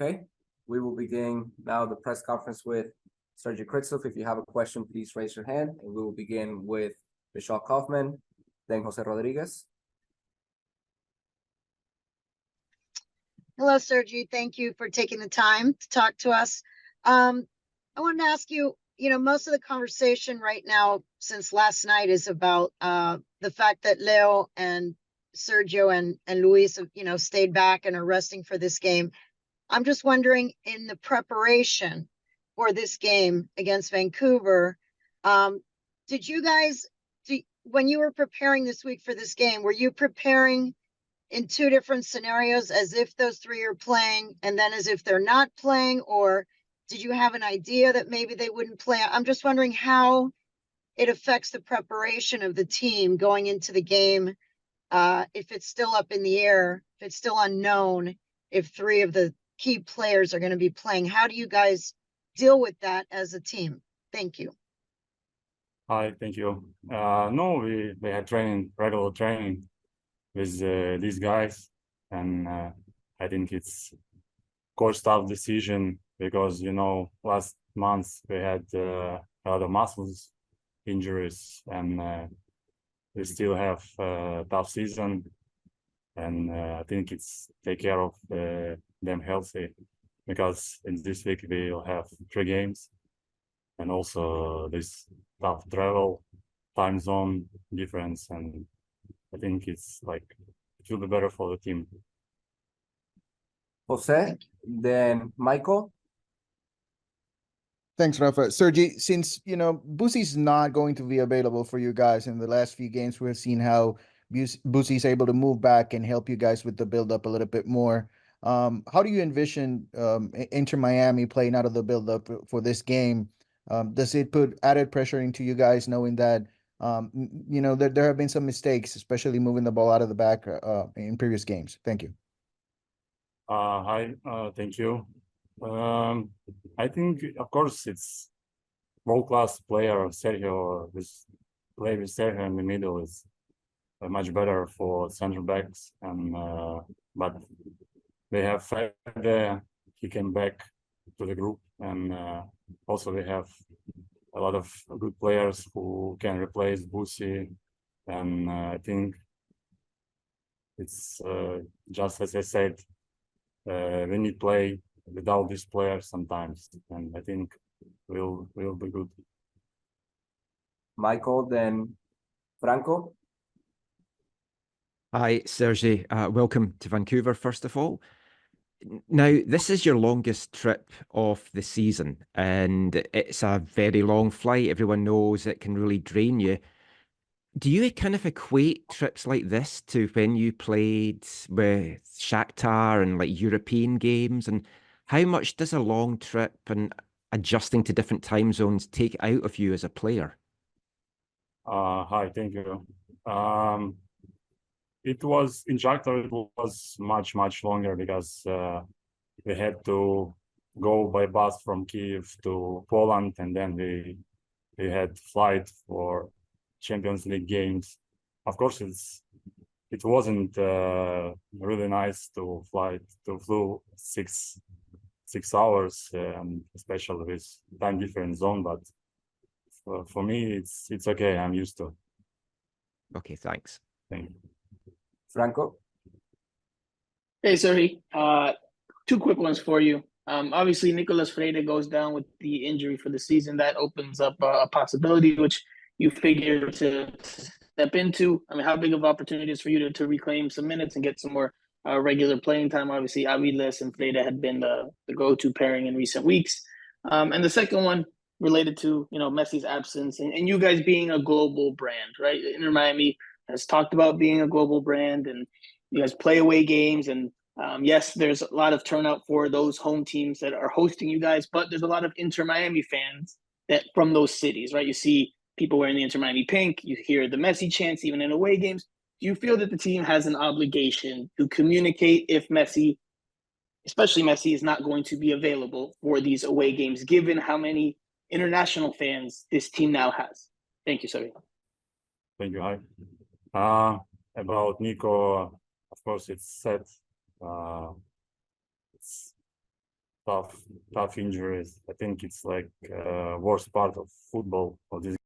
Okay, we will begin now the press conference with Sergii Kryvtsov. If you have a question, please raise your hand, and we will begin with Michelle Kaufman, then Jose Rodriguez. Hello, Sergii. Thank you for taking the time to talk to us. I wanted to ask you, most of the conversation right now since last night is about the fact that Leo and Sergio and Luis have, stayed back and are resting for this game. I'm just wondering, in the preparation for this game against Vancouver, did you guys, when you were preparing this week for this game, were you preparing in two different scenarios, as if those three are playing and then as if they're not playing, or did you have an idea that maybe they wouldn't play? I'm just wondering how it affects the preparation of the team going into the game, if it's still up in the air, if it's still unknown, if three of the key players are going to be playing. How do you guys deal with that as a team? Thank you. Hi, thank you. No, we had regular training with these guys, and I think it's coach staff decision because last month we had a lot of muscles injuries, and we still have a tough season, and I think it's take care of them healthy, because in this week we'll have 3 games, and also this tough travel, time zone difference, and I think it will be better for the team. Jose, then Michael. Thanks, Rafa. Sergii, since Bussi's not going to be available for you guys in the last few games, we've seen how Bussi's able to move back and help you guys with the build-up a little bit more. How do you envision Inter Miami playing out of the build-up for this game? Does it put added pressure into you guys, knowing that there have been some mistakes, especially moving the ball out of the back in previous games? Thank you. Hi, thank you. I think, of course, it's world-class player Sergio. Play with Sergio in the middle is much better for center backs, and but they have Fede. He came back to the group, and also they have a lot of good players who can replace Bussi, and I think it's just as I said, we need play without these players sometimes, and I think we'll be good. Michael, then Franco. Hi, Sergii. Welcome to Vancouver, first of all. Now, this is your longest trip of the season, and it's a very long flight. Everyone knows it can really drain you. Do you kind of equate trips like this to when you played with Shakhtar and European games? And how much does a long trip and adjusting to different time zones take out of you as a player? Hi, thank you. It was in Shakhtar. It was much longer because we had to go by bus from Kyiv to Poland, and then we had flight for Champions League games. Of course, it wasn't really nice to flew 6 hours, especially with time different zone. But for me, it's okay. I'm used to. Okay, thanks. Thank you. Franco. Hey, Sergii. 2 quick ones for you. Obviously, Nicolas Freire goes down with the injury for the season. That opens up a possibility which you figure to step into. I mean, how big of opportunities for you to reclaim some minutes and get some more regular playing time? Obviously, Aviles and Freire had been the go-to pairing in recent weeks. And the second one related to Messi's absence and you guys being a global brand, right? Inter Miami has talked about being a global brand, and you guys play away games, and yes, there's a lot of turnout for those home teams that are hosting you guys, but there's a lot of Inter Miami fans that from those cities, right? You see people wearing the Inter Miami pink, you hear the Messi chants even in away games. Do you feel that the team has an obligation to communicate if Messi, especially Messi, is not going to be available for these away games, given how many international fans this team now has? Thank you, Sergii. Thank you. Hi. About Nico, of course, it's set. tough injuries. I think it's like worst part of football of this